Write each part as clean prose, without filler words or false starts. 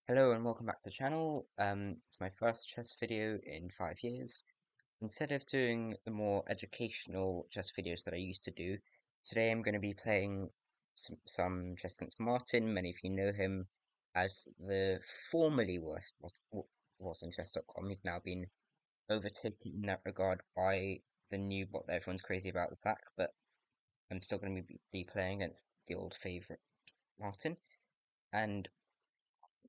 Hello and welcome back to the channel. It's my first chess video in 5 years. Instead of doing the more educational chess videos that I used to do, today I'm going to be playing some chess against Martin. Many of you know him as the formerly worst was on chess.com. He's now been overtaken in that regard by the new bot that everyone's crazy about, Zach, but I'm still going to be playing against the old favourite Martin. And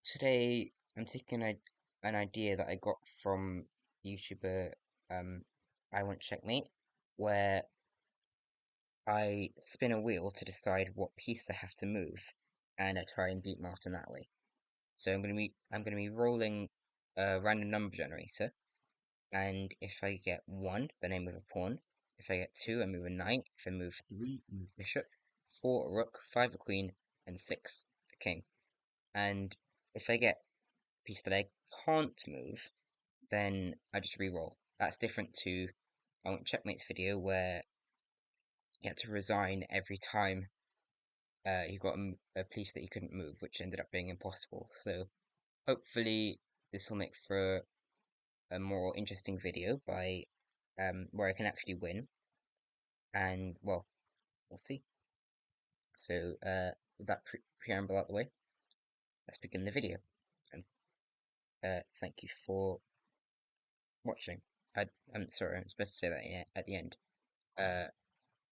today, I'm taking an idea that I got from YouTuber I Want Checkmate, where I spin a wheel to decide what piece I have to move, and I try and beat Martin that way. So I'm gonna be rolling a random number generator, and if I get one, then I move a pawn. If I get two, I move a knight. If I move three, I move a bishop. Four, a rook. Five, a queen, and six, a king. And if I get piece that I can't move, then I just re-roll. That's different to I want Checkmate's video where you had to resign every time you got a piece that you couldn't move, which ended up being impossible. So hopefully this will make for a more interesting video by where I can actually win. And well, we'll see. So with that preamble out the way, let's begin the video. And thank you for watching. I'm sorry, I'm supposed to say that at the end. Uh,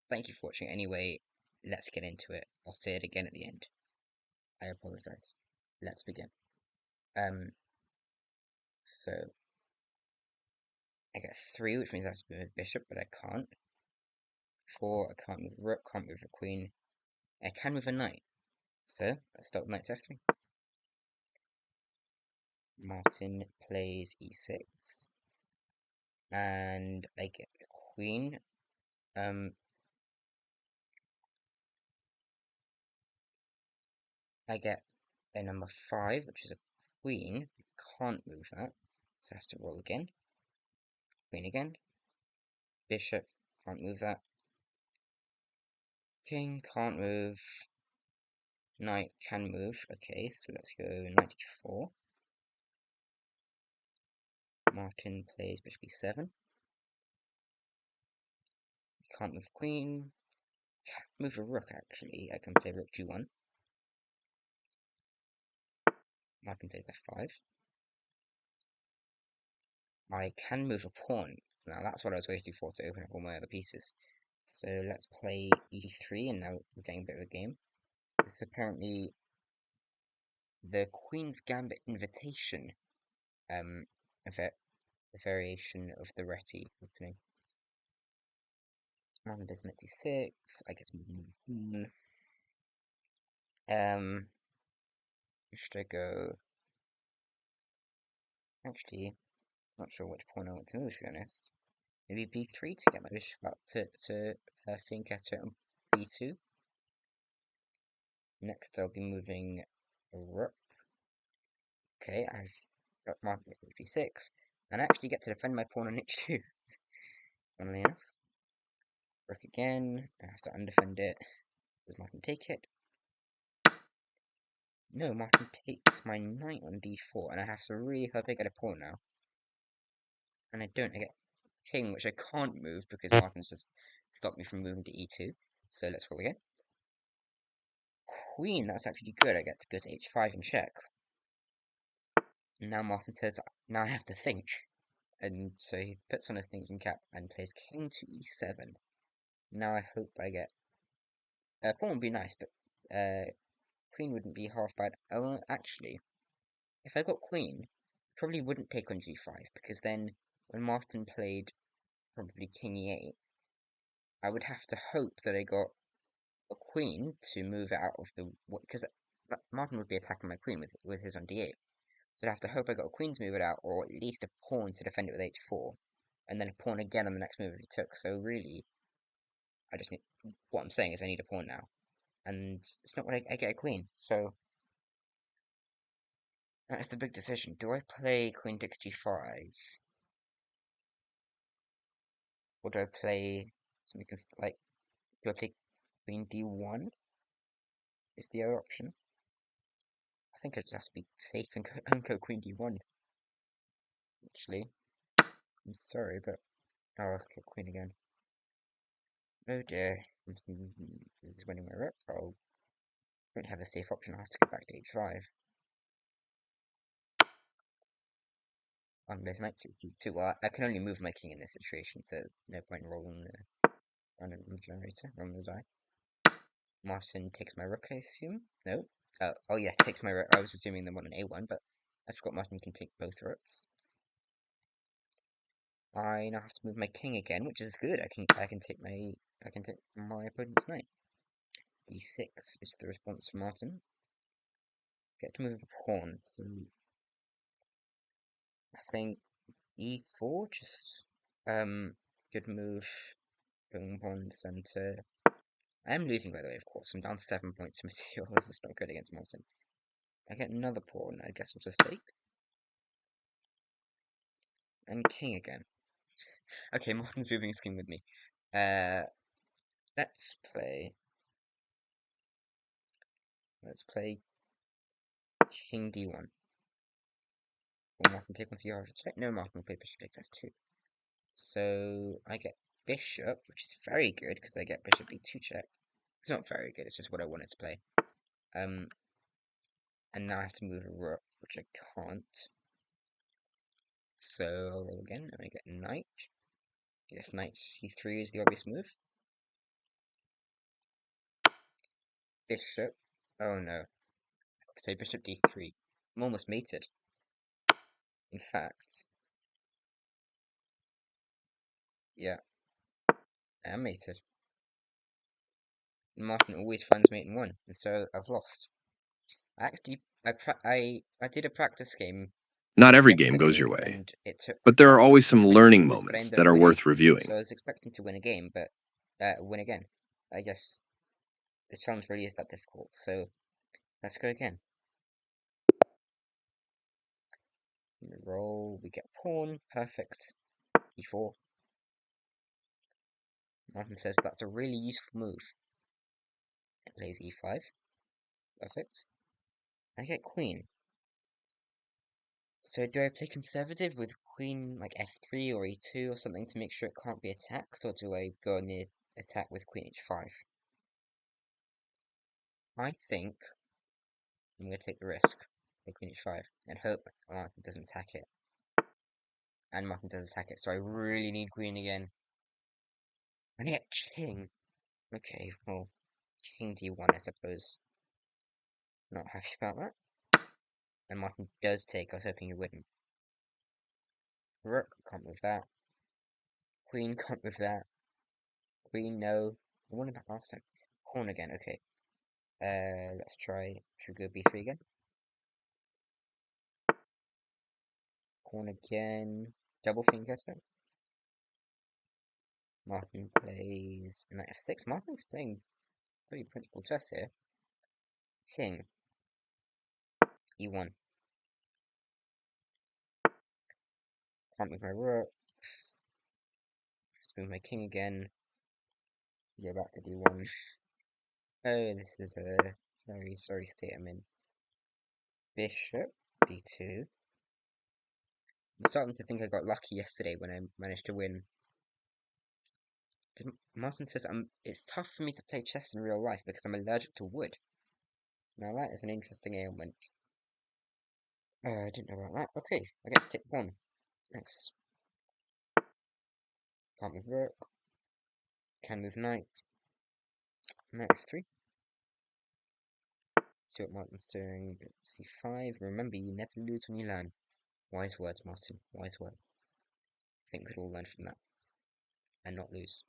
Thank you for watching anyway. Let's get into it. I'll say it again at the end. I apologize. Let's begin. Um, so I get three, which means I have to move a bishop, but I can't. Four, I can't move a rook, can't move a queen. I can move a knight. So let's start with knight to f3. Martin plays e6, and I get a queen. I get a number five, which is a queen. Can't move that, so I have to roll again. Queen again. Bishop, can't move that. King can't move. Knight can move. Okay, so let's go knight e4. Martin plays bishop e7. Can't move queen. Can't move a rook, actually. I can play rook g1. Martin plays f5. I can move a pawn. Now that's what I was waiting for to open up all my other pieces. So let's play e3, and now we're getting a bit of a game. This is apparently the Queen's Gambit Invitation, a variation of the Reti opening. Martin does knight c6. I get to move queen. Should I go? Actually, not sure which pawn I want to move, to be honest. Maybe b3 to get my bishop up to Fianchetto on b2. Next, I'll be moving a rook. Okay, I've got Martin at b6, and I actually get to defend my pawn on h2. Funnily enough. Rook again. I have to undefend it. Does Martin take it? No, Martin takes my knight on d4, and I have to really hope I get a pawn now. And I don't. I get king, which I can't move because Martin's just stopped me from moving to e2. So let's roll again. Queen, that's actually good. I get to go to h5 and check. And now Martin says, now I have to think. And so he puts on his thinking cap and plays king to e7. Now I hope I get... pawn would be nice, but queen wouldn't be half bad. Oh, actually, if I got queen, probably wouldn't take on g5, because then when Martin played probably king e8, I would have to hope that I got a queen to move it out of the... because Martin would be attacking my queen with his on d8. So I'd have to hope I got a queen to move it out, or at least a pawn to defend it with h4, and then a pawn again on the next move if he took. So really, I just need... what I'm saying is I need a pawn now. And it's not what I get a queen, so... that's the big decision. Do I play queen takes g5? Or do I play something like... do I play queen d1? Is the other option. I think I just have to be safe and go queen d1. Actually, I'm sorry, but oh, okay, queen again. Oh dear, this is winning my rook. Oh, I don't have a safe option. I have to go back to h5. There's knight 62. Well, I can only move my king in this situation, so there's no point in rolling the random generator, rolling the die. Martin takes my rook, I assume? No? Oh yeah, takes my rook. I was assuming the one on a1, but I forgot Martin can take both rooks. I now have to move my king again, which is good. I can take my opponent's knight. e6 is the response from Martin. Get to move a pawn, so I think e4 just good move. Going pawn center. I am losing, by the way, of course. I'm down 7 points to material. This is not good against Martin. I get another pawn. I guess I'll just take. And king again. Okay, Martin's moving his king with me. Uh, let's play. Let's play king d1. Will Martin take on c5 check? No, Martin will play bishop takes f2. So I get bishop, which is very good because I get bishop b2 check. It's not very good. It's just what I wanted to play. And now I have to move a rook, which I can't. So I'll roll again, and I get knight. Yes, knight c3 is the obvious move. Bishop. Oh no. I have to play bishop d3. I'm almost mated. In fact, yeah, I am mated. Martin always finds mate in one, and so I've lost. Actually, I did a practice game Not every game goes yesterday, your way, and it took but there are always some 20 learning moves, but I moments ended that up are winning. worth reviewing. So I was expecting to win a game, but win again. I guess this challenge really is that difficult. So let's go again. Roll. We get pawn. Perfect. e4. Martin says that's a really useful move. It plays e5. Perfect. I get queen. So do I play conservative with queen like f3 or e2 or something to make sure it can't be attacked, or do I go on the attack with queen h5? I think I'm going to take the risk, play queen h5, and hope Martin doesn't attack it. And Martin does attack it, so I really need queen again. And yet king. Okay, well, king d1 I suppose. Not happy about that. And Martin does take, I was hoping he wouldn't. Rook, can't move that. Queen, can't move that. Queen, no. I wanted that last time. Pawn again, okay. Let's try, should we go b3 again? Pawn again. Double finger attack. Martin plays knight f6. Martin's playing pretty principled chess here. King. e1. Can't move my rooks. Just move my king again. Go back to d1. Oh, this is a very sorry state I'm in. Bishop b2. I'm starting to think I got lucky yesterday when I managed to win. Martin says it's tough for me to play chess in real life because I'm allergic to wood. Now that is an interesting ailment. I didn't know about that. Okay, I get to take one. Nice. Can't move rook. Can move knight. Knight f3. See what Martin's doing. c5. Remember, you never lose when you learn. Wise words, Martin. Wise words. I think we'd all learn from that. And not lose.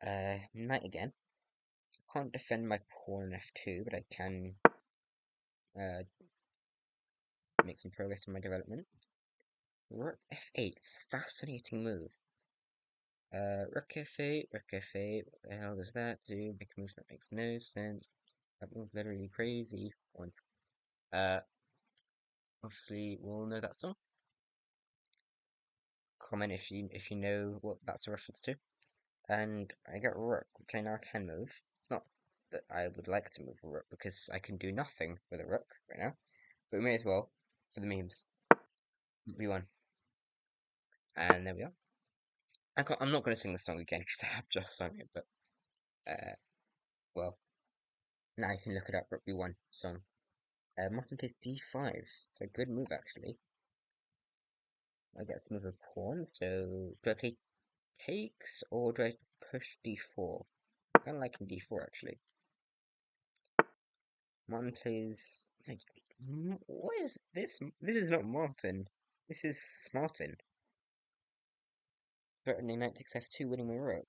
Knight again. Can't defend my pawn on f2, but I can make some progress in my development. Rook f8. Fascinating move. Rook f8, rook f8. What the hell does that do? Make a move that makes no sense. That move's literally crazy. Once, obviously, we'll know that song. Comment if you know what that's a reference to. And I get rook, which I now can move. Not that I would like to move a rook because I can do nothing with a rook right now. But we may as well for the memes. B1. And there we are. I'm not going to sing the song again because I have just sung it, but well, now you can look it up. Rook B1 song. Martin plays D5. So good move actually. I get to move a pawn. So do I play takes or do I push D4? I kind of like D4 actually. Martin plays. What is this? This is not Martin. This is Martin. Threatening knight takes f2, winning my rook.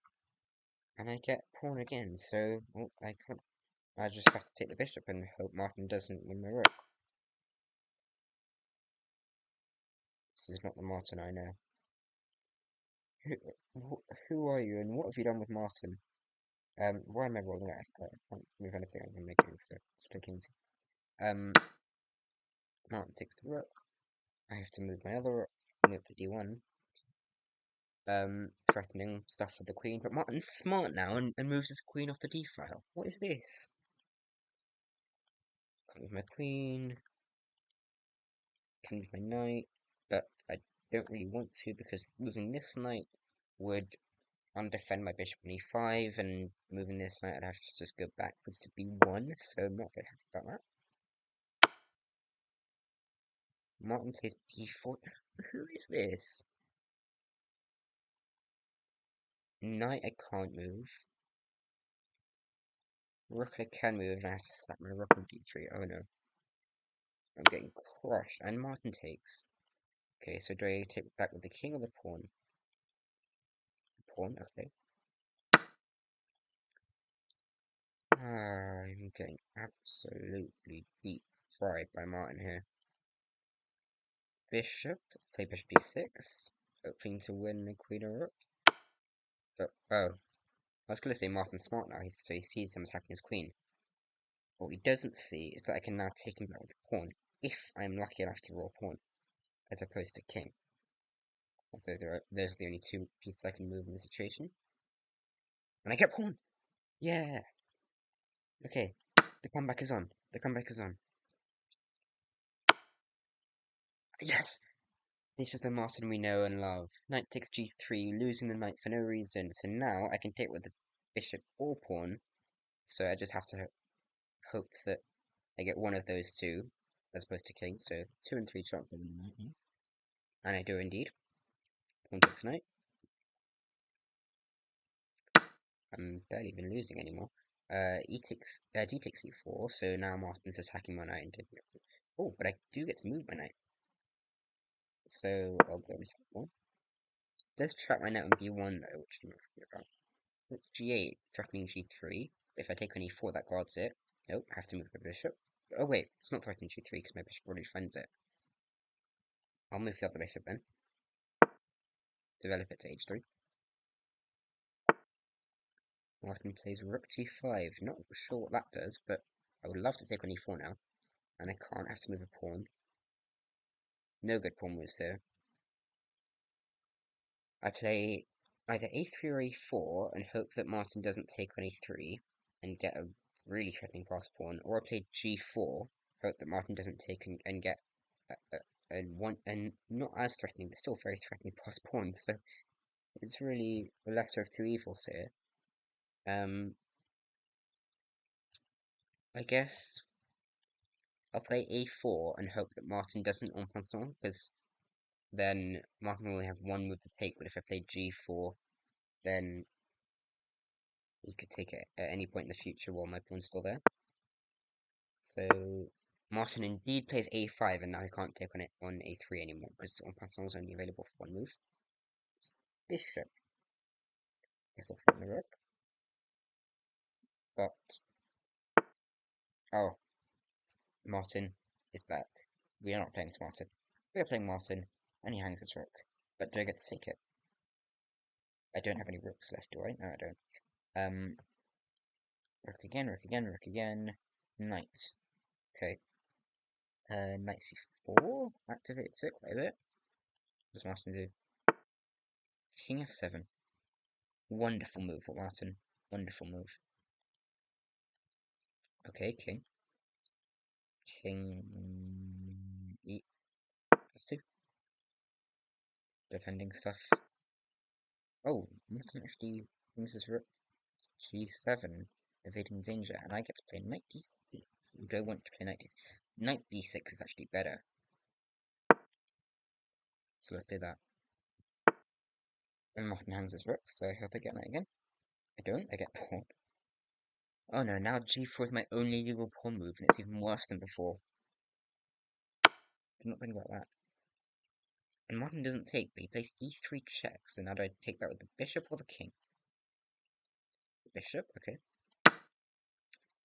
And I get pawn again, so I can't. I just have to take the bishop and hope Martin doesn't win my rook. This is not the Martin I know. Who are you and what have you done with Martin? Why am I rolling out? I can't move anything I'm making, so it's clicking. Martin takes the rook. I have to move my other rook, move to d1. Threatening stuff for the queen, but Martin's smart now and moves his queen off the d file. What is this? Can't move my queen. Can move my knight, but I don't really want to because moving this knight would undefend my bishop on e5, and moving this knight I'd have to just go backwards to b1, so I'm not very happy about that. Martin plays b4. Who is this? Knight I can't move. Rook I can move, and I have to slap my rook on d3. Oh no. I'm getting crushed, and Martin takes. Okay, so do I take back with the king or the pawn? The pawn, okay. I'm getting absolutely deep fried by Martin here. Bishop, play bishop d6, hoping to win the queen or rook. But, oh, I was going to say Martin's smart now, so he sees him attacking his queen. What he doesn't see is that I can now take him back with the pawn, if I'm lucky enough to roll pawn, as opposed to king. As those are the only two pieces I can move in the situation. And I get pawn! Yeah! Okay, the comeback is on. The comeback is on. Yes! This is the Martin we know and love. Knight takes g3, losing the knight for no reason. So now I can take with the bishop or pawn. So I just have to hope that I get one of those two, as opposed to king. So 2 and 3 chances of winning the knight here. And I do indeed. Pawn takes knight. I'm barely even losing anymore. D takes e4, so now Martin's attacking my knight. Oh, but I do get to move my knight. So I'll go and attack one. Does trap my knight on b1 though, which I'm not happy about. G8, threatening g3. If I take on e4, that guards it. Nope, I have to move my bishop. Oh wait, it's not threatening g3 because my bishop already defends it. I'll move the other bishop then. Develop it to h3. Martin plays rook g5. Not sure what that does, but I would love to take on e4 now. And I can't have to move a pawn. No good pawn moves here. I play either a3 or a4 and hope that Martin doesn't take on e3 and get a really threatening pass pawn, or I play g4, hope that Martin doesn't take and get and not as threatening, but still very threatening pass pawn. So it's really the lesser of two evils here. I guess I'll play a4 and hope that Martin doesn't en passant, because then Martin will only have one move to take, but if I play g4, then he could take it at any point in the future while my pawn's still there. So Martin indeed plays a5, and now he can't take on it on a3 anymore, because en passant is only available for one move. Bishop. Guess I'll throw the rook. But oh, Martin is back. We are not playing Martin. We are playing Martin, and he hangs his rook. But do I get to take it? I don't have any rooks left, do I? No, I don't. Rook again, rook again, rook again. Knight. Okay. Knight c4 activates it quite a bit. What does Martin do? King f7. Wonderful move for Martin. Wonderful move. Okay, king. King e2. Defending stuff. Oh, Martin actually brings his rook g7, evading danger, and I get to play knight d6. Do I want to play knight d6? Knight b6 is actually better. So let's play that. And Martin hangs his rook, so I hope I get knight again. I don't, I get pawn. Oh no, now g4 is my only legal pawn move, and it's even worse than before. Did not think about that. And Martin doesn't take, but he plays e3 check, so now do I take that with the bishop or the king? The bishop, okay.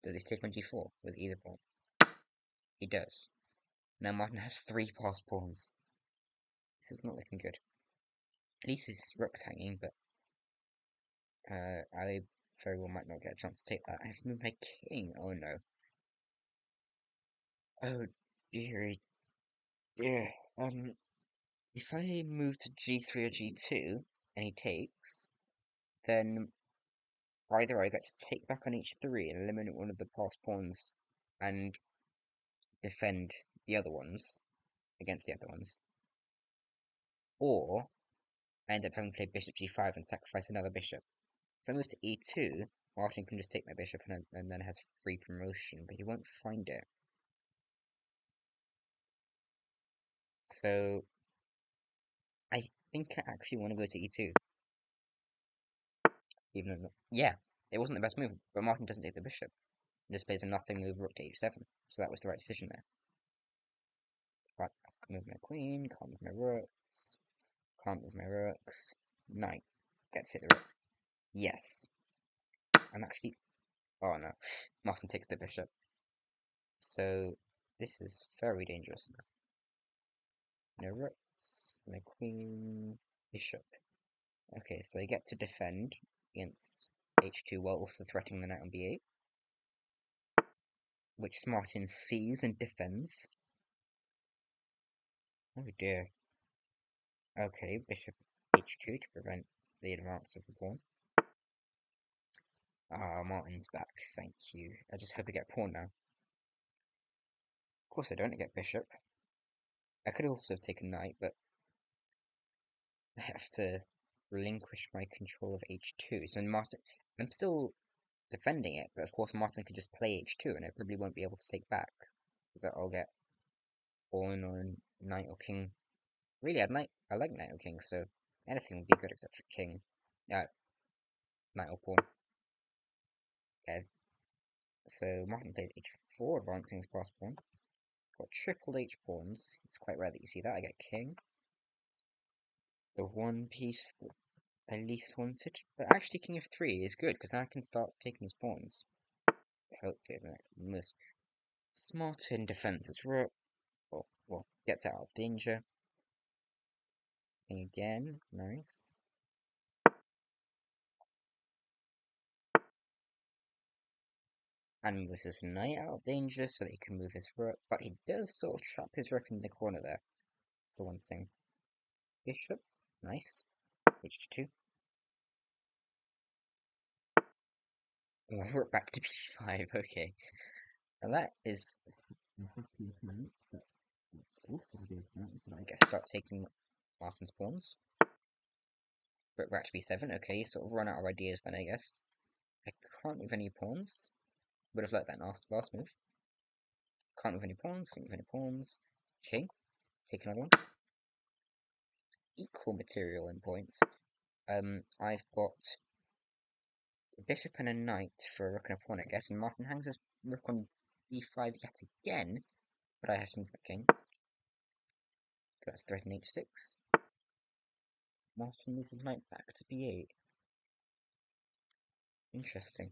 Does he take on g4 with either pawn? He does. Now Martin has 3 passed pawns. This is not looking good. At least his rook's hanging, but I very well might not get a chance to take that. I have to move my king. Oh no. Oh dearie dear. If I move to g3 or g2 and he takes, then either I get to take back on h3 and eliminate one of the passed pawns and defend the other ones against the other ones, or I end up having to play bishop g5 and sacrifice another bishop. If I move to e2, Martin can just take my bishop and then has free promotion, but he won't find it. So I think I actually want to go to e2. Even though, yeah, it wasn't the best move, but Martin doesn't take the bishop. He just plays a nothing move rook to h7, so that was the right decision there. Right, move my queen, can't move my rooks, can't move my rooks. Knight, gets hit the rook. Yes. I'm actually, oh no, Martin takes the bishop. So this is very dangerous. No rooks, no queen, bishop. Okay, so I get to defend against h2 while also threatening the knight on b8, which Martin sees and defends. Oh dear. Okay, bishop h2 to prevent the advance of the pawn. Ah, Martin's back, thank you. I just hope I get pawn now. Of course I don't, I get bishop. I could also have taken knight, but I have to relinquish my control of h2. So Martin, I'm still defending it, but of course Martin could just play h2 and I probably won't be able to take back. Because I'll get pawn or knight or king. Really, I like knight or king, so anything would be good except for king. Knight or pawn. Okay. So Martin plays h4, advancing his passed pawn. Got tripled h pawns. It's quite rare that you see that. I get king. The one piece that I least wanted. But actually king f3 is good, because now I can start taking his pawns. Hopefully the next move. Martin defends his rook. Well, gets out of danger. King again. Nice. And moves his knight out of danger so that he can move his rook. But he does sort of trap his rook in the corner there. That's the one thing. Bishop. Nice. H2. Oh, rook back to b5. Okay. And that is exactly a chance, but it's also a good chance that I get to start taking Martin's pawns. Rook back to b7. Okay, sort of run out of ideas then, I guess. I can't move any pawns. Would have liked that last move. Can't move any pawns, can't move any pawns. Okay, take another one. Equal material in points. I've got a bishop and a knight for a rook and a pawn, I guess, and Martin hangs his rook on b5 yet again, but I have to move my king. So that's threatening h6. Martin moves his knight back to b8. Interesting.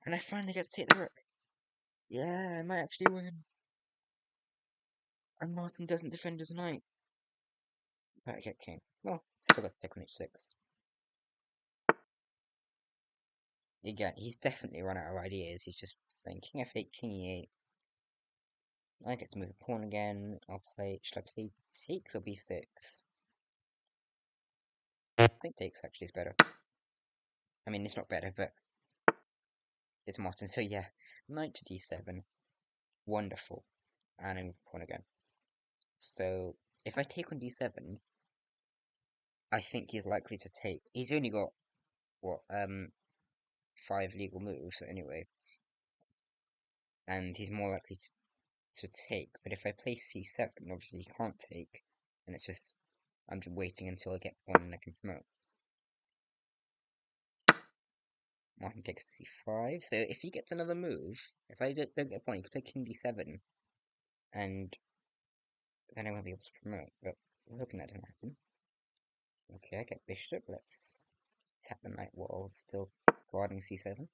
And I finally get to take the rook. Yeah, I might actually win. And Martin doesn't defend his knight. But I get king. Well, still got to take on h6. Again, he's definitely run out of ideas. He's just saying king f8, king e8. I get to move a pawn again. Should I play takes or b6? I think takes actually is better. I mean, it's not better, but it's Martin, so yeah. knight to d7. Wonderful. And I move the pawn again. So if I take on d7, I think he's likely to take. He's only got what 5 legal moves anyway, and he's more likely to take. But if I play c7, obviously he can't take, and it's just I'm just waiting until I get one and I can promote. Martin takes c5. So if he gets another move, if I don't get a point, he could play king d7, and then I won't be able to promote. But I'm hoping that doesn't happen. Okay, I get bishop. Let's tap the knight while still guarding c7.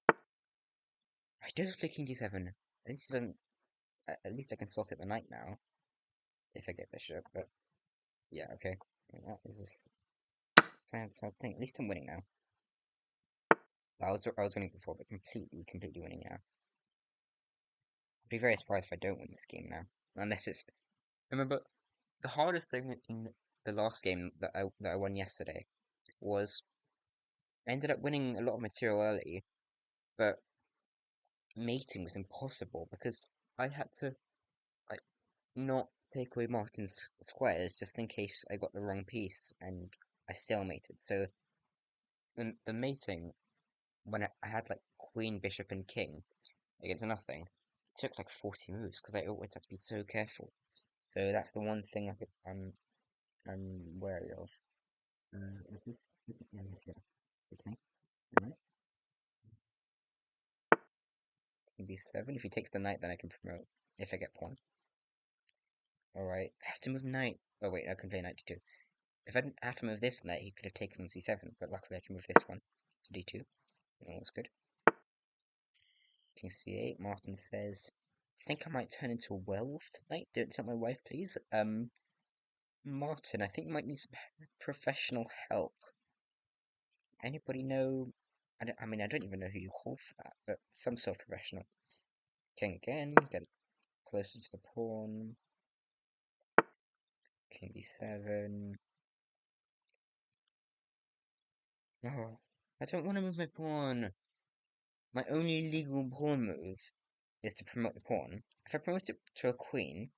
I don't play king d7. At least he doesn't. At least I can sort it the knight now if I get bishop. But yeah, okay. That is a sad thing. At least I'm winning now. I was winning before, but completely winning now. I'd be very surprised if I don't win this game now, unless it's. Remember, the hardest thing in the last game that I won yesterday was I ended up winning a lot of material early, but mating was impossible because I had to like not take away Martin's squares just in case I got the wrong piece and I stalemated. So the mating when I had like queen, bishop, and king against nothing, it took like 40 moves because I always had to be so careful. So that's the one thing I'm wary of. Is this yeah, yeah, okay. Alright. King b7. If he takes the knight, then I can promote. If I get pawn. Alright. I have to move knight. Oh wait, I can play knight to 2. If I didn't have to move this knight, he could have taken on c7, but luckily I can move this one to d2. That was good. King c8. Martin says, I think I might turn into a werewolf tonight. Don't tell my wife, please. Martin, I think you might need some professional help. Anybody know? I mean, I don't even know who you call for that, but some sort of professional. King again, get closer to the pawn. King b7. No, I don't want to move my pawn. My only legal pawn move is to promote the pawn. If I promote it to a queen,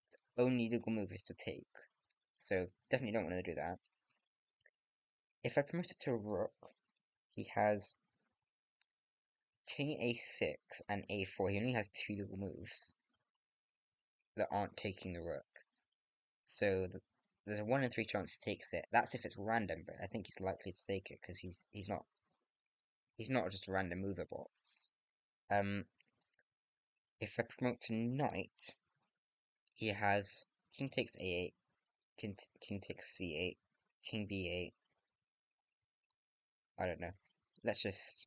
its only legal move is to take. So definitely don't want to do that. If I promote it to a rook, he has king a6 and a4. He only has 2 legal moves that aren't taking the rook. So there's a 1 in 3 chance he takes it. That's if it's random, but I think he's likely to take it because he's not just a random mover bot. If I promote to knight, he has king takes a8, king takes c8, king b8. I don't know. Let's just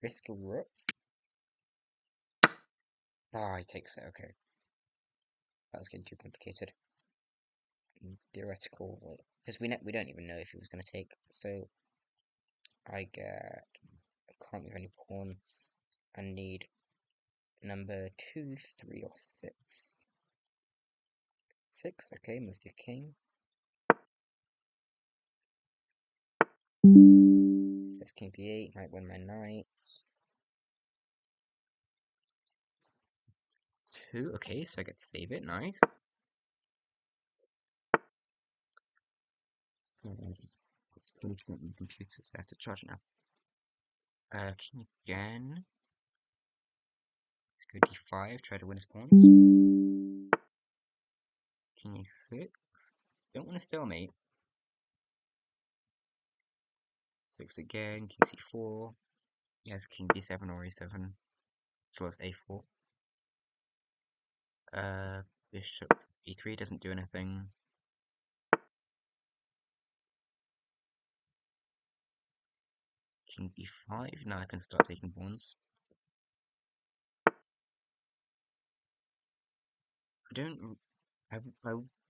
risk a rook. Ah, he takes it. Okay, that was getting too complicated. Theoretical, because we don't even know if he was going to take. So I can't move any pawn. I need number 2, 3, or 6. 6. Okay, move to king. Let's king b8. Might win my knight. 2. Okay, so I get to save it. Nice. So this is 20% in the computer, so I have to charge it now. King again. Let's go d5, try to win his pawns. King a6. Don't want to stalemate. 6 again, king c4. He has king b7 or a7, as well as a4. Bishop e3 doesn't do anything. King b5. Now I can start taking pawns. I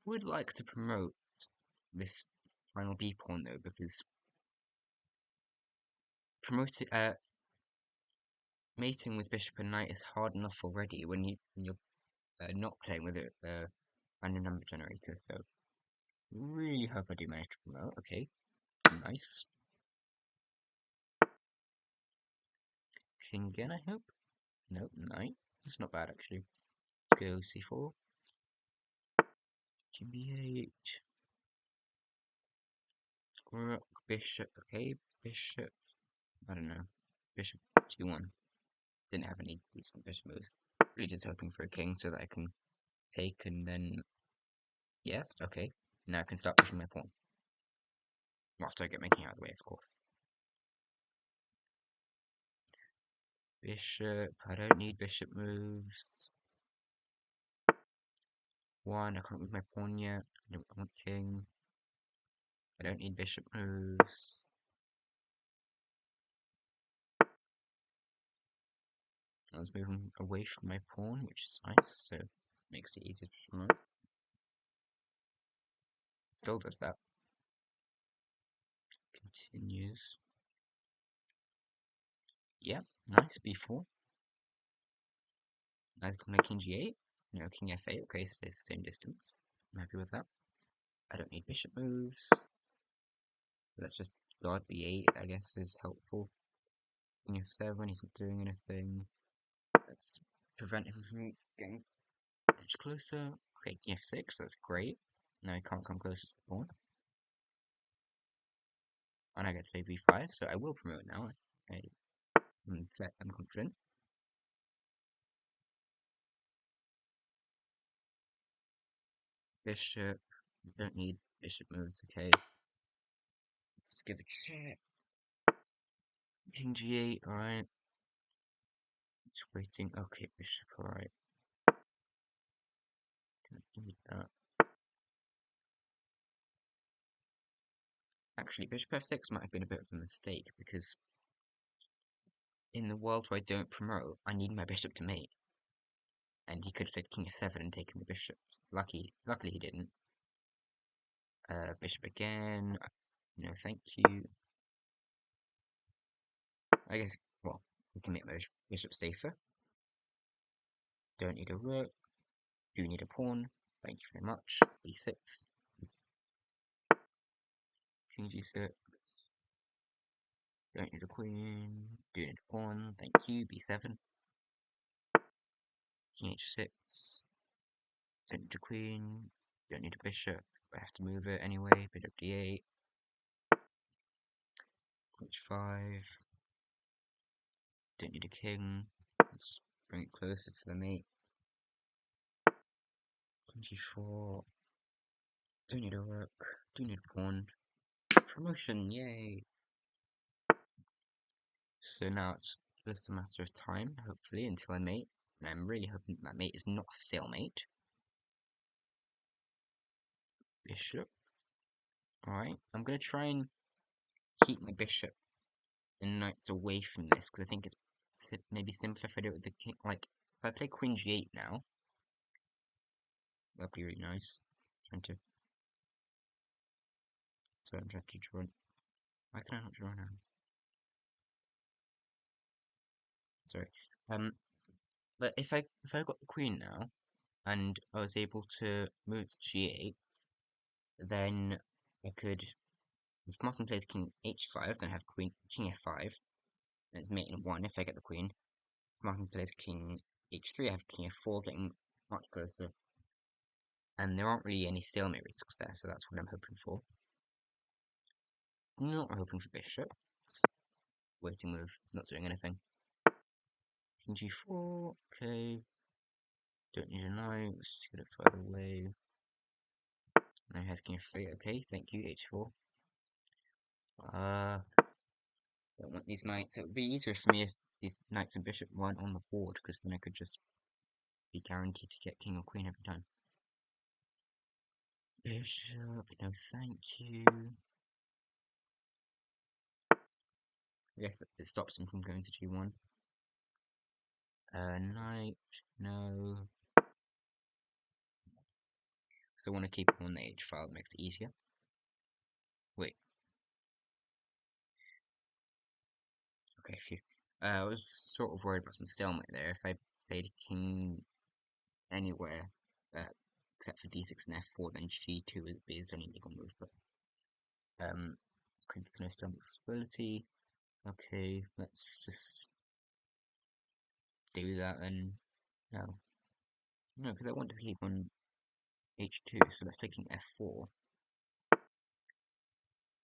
would like to promote this final b pawn though, because mating with bishop and knight is hard enough already when you're not playing with a random number generator. So really hope I do manage to promote. Okay, nice. king again, I hope. Nope, knight. That's not bad actually. Let's go c4. King b8. Rook, bishop, okay, bishop. I don't know. Bishop g1. Didn't have any decent bishop moves. Really just hoping for a king so that I can take and then. Yes, okay. Now I can start pushing my pawn. After I get my king out of the way, of course. Bishop, I don't need bishop moves. One, I can't move my pawn yet. I don't want king. I don't need bishop moves. I was moving away from my pawn, which is nice, so makes it easier to promote. Still does that. Continues. Yeah, nice, b4. Nice, king g8. No, king f8. Okay, stays the same distance. I'm happy with that. I don't need bishop moves. Let's just guard b8, I guess, is helpful. King f7, he's not doing anything. Let's prevent him from getting much closer. Okay, king f6, that's great. Now he can't come closer to the pawn. And I get to play b5, so I will promote now. I'm confident. Bishop. Don't need bishop moves, okay. Let's give it a check. King g8, alright. Just waiting. Okay, bishop, alright. Don't need that. Actually, bishop f6 might have been a bit of a mistake because in the world where I don't promote, I need my bishop to mate. And he could have played king f7 and taken the bishop. Luckily he didn't. Bishop again. No, thank you. I guess, well, we can make my bishop safer. Don't need a rook. Do need a pawn. Thank you very much. b6. King g6. Don't need a queen. Do need a pawn. Thank you. b7. King h6. Don't need a queen. Don't need a bishop. I have to move it anyway. Bishop d8. h5. Don't need a king. Let's bring it closer to the mate. King g4. Don't need a rook. Do need a pawn. Promotion, yay! So now it's just a matter of time, hopefully, until I mate. And I'm really hoping that mate is not a stalemate. Bishop. Alright, I'm going to try and keep my bishop and knights away from this, because I think it's maybe simpler if I do it with the king. Like, if I play queen g8 now, that'd be really nice. I'm trying to draw. Why can I not draw now? Sorry. But if I got the queen now, and I was able to move to g8, then I could, if Martin plays king h5, then I have king f5, and it's mate in 1 if I get the queen. If Martin plays king h3, I have king f4, getting much closer. And there aren't really any stalemate risks there, so that's what I'm hoping for. Not hoping for bishop, just waiting move, not doing anything. King g4, okay. Don't need a knight, let's just get it further away. Now he has king f3, okay, thank you, h4. Don't want these knights. It would be easier for me if these knights and bishop weren't on the board, because then I could just be guaranteed to get king or queen every time. Bishop, no thank you. I guess it stops him from going to g1. Knight, no. Because I want to keep him on the h file, it makes it easier. Wait. Okay, phew. I was sort of worried about some stalemate there. If I played king anywhere, except for d6 and f4, then g2 would be his only legal move, but no stalemate possibility. Okay, let's just do that, then no. No, because I want to keep on h2, so let's play king f4.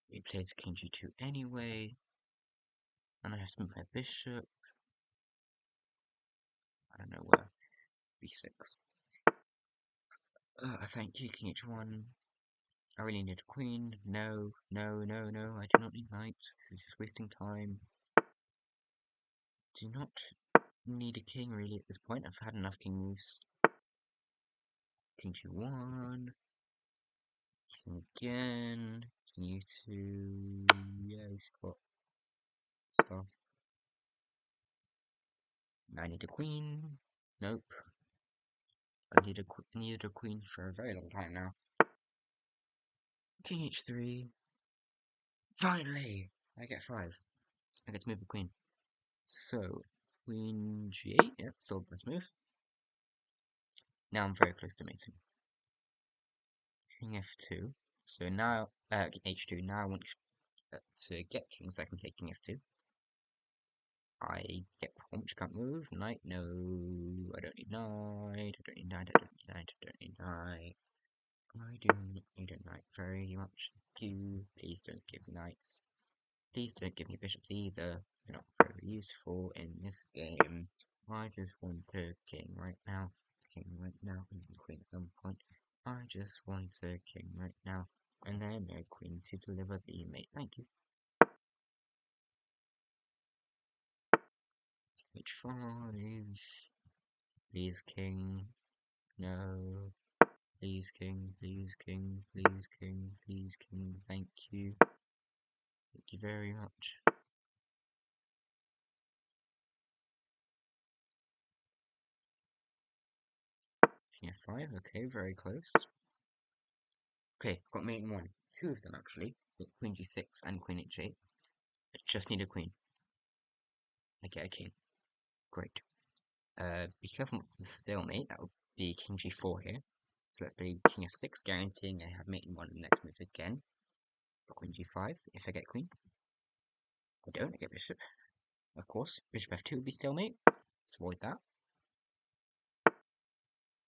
He plays king g2 anyway, and I have to move my bishop. I don't know where. b6. Thank you, king h1. I really need a queen. No, no, no, no, I do not need knights. This is just wasting time. Do not need a king really at this point. I've had enough king moves. King g1. King again. King u2. Yeah, he's got stuff. Now I need a queen. Nope. I needed a queen for a very long time now. King h3. Finally! I get 5. I get to move the queen. So, queen g8. Yep, still the best move. Now I'm very close to mating. King f2. So now, h2. Now I want to get king so I can play king f2. I get pawn, which can't move. Knight, no. I don't need knight. I don't need knight. I don't need knight. I don't need knight. I do not need a knight very much. Thank you. Please don't give me knights. Please don't give me bishops either. They're not very useful in this game. I just want a king right now. King right now, and queen at some point. I just want a king right now, and then a queen to deliver the mate. Thank you. h5. Please king. No. Please king. Please king. Please king. Please king. Thank you. Thank you very much. King f5. Okay, very close. Okay, I've got mate in 1. 2 of them actually. Got queen g6 and queen h8. I just need a queen. I get a king. Great. Be careful not to stalemate. That would be king g4 here. So let's play king f6, guaranteeing I have mate in 1 in the next move again. For queen g5, if I get queen. I don't, I get bishop. Of course, bishop f2 would be stalemate. Let's avoid that.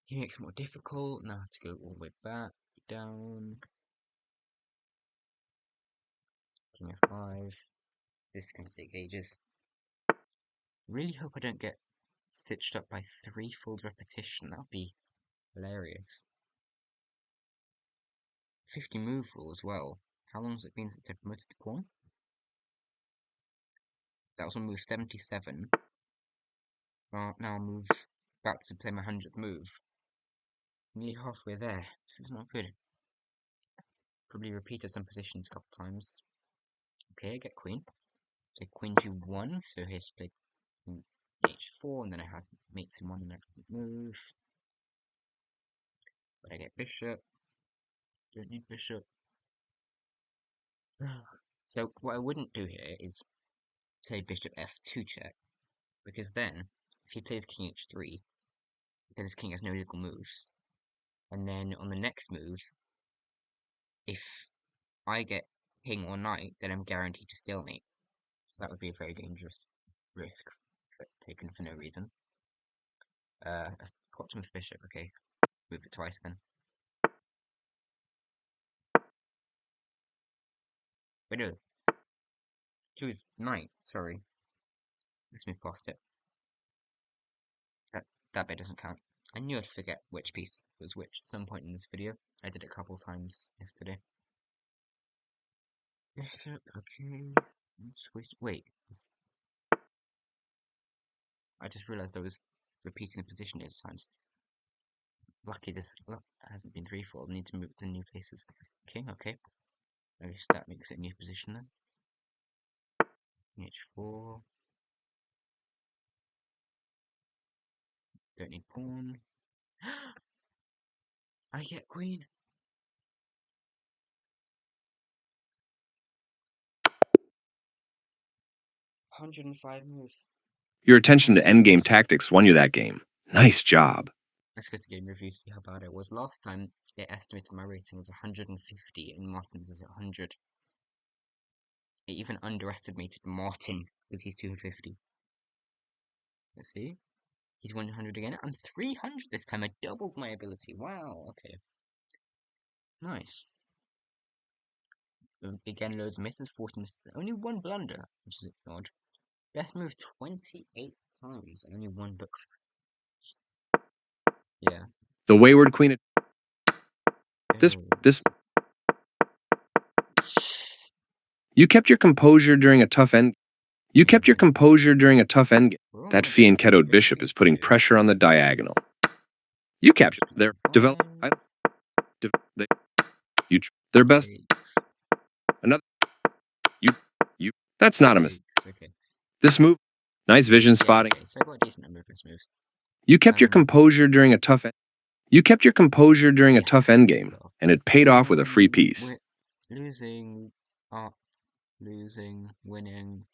He makes it more difficult. Now I have to go all the way back, down. King f5. This is going to take ages. Really hope I don't get stitched up by 3-fold repetition. That would be hilarious. 50 move rule as well. How long has it been since I promoted the pawn? That was on move 77. Now I'll move back to play my 100th move. Nearly halfway there. This is not good. Probably repeated some positions a couple times. Okay, I get queen. Play queen g1, so here's to play queen h4, and then I have mates in 1 the next move. But I get bishop. Don't need bishop. So what I wouldn't do here is play bishop f2 check, because then, if he plays king h3, then his king has no legal moves. And then on the next move, if I get king or knight, then I'm guaranteed to stalemate. So that would be a very dangerous risk taken for no reason. I forgot to move the bishop, okay. Move it twice then. Wait, no. Choose knight, sorry. Let's move past it. That bit doesn't count. I knew I'd forget which piece was which at some point in this video. I did it a couple times yesterday. Bishop, okay. Wait. I just realised I was repeating the position these times. Lucky this hasn't been 3-fold. I need to move to new places. King, okay. I guess that makes it a new position then. King h4. Don't need pawn. I get queen. $105 moves. Your attention to endgame tactics won you that game. Nice job. Let's go to game review to see how bad it was. Last time, they estimated my rating as 150 and Martin's is 100. It even underestimated Martin because he's 250. Let's see. He's 100 again. I'm 300 this time. I doubled my ability. Wow, okay. Nice. Again, loads of misses, 40 misses. Only one blunder, which is odd. Best move 28 times and only one book. Yeah. The Wayward Queen. This. Oh, You kept your composure during a tough end. You kept your composure during a tough end. That fianchettoed bishop is putting pressure on the diagonal. You captured their develop. Their best. Another. You. That's not a mistake. Okay. This move. Nice vision spotting. Okay, so I got a decent number of best moves. You kept your composure during a tough. You kept your composure during a tough endgame, and it paid off with a free piece. Losing, winning,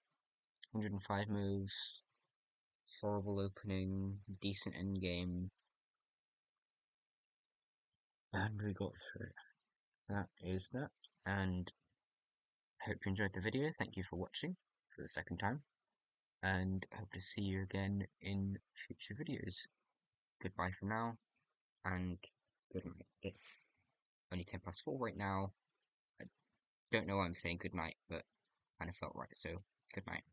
105 moves, horrible opening, decent endgame, and we got through. That is that, and I hope you enjoyed the video. Thank you for watching for the second time, and hope to see you again in future videos. Goodbye for now, and good night. It's only 4 right now. I don't know why I'm saying good night, but kind of felt right, so good night.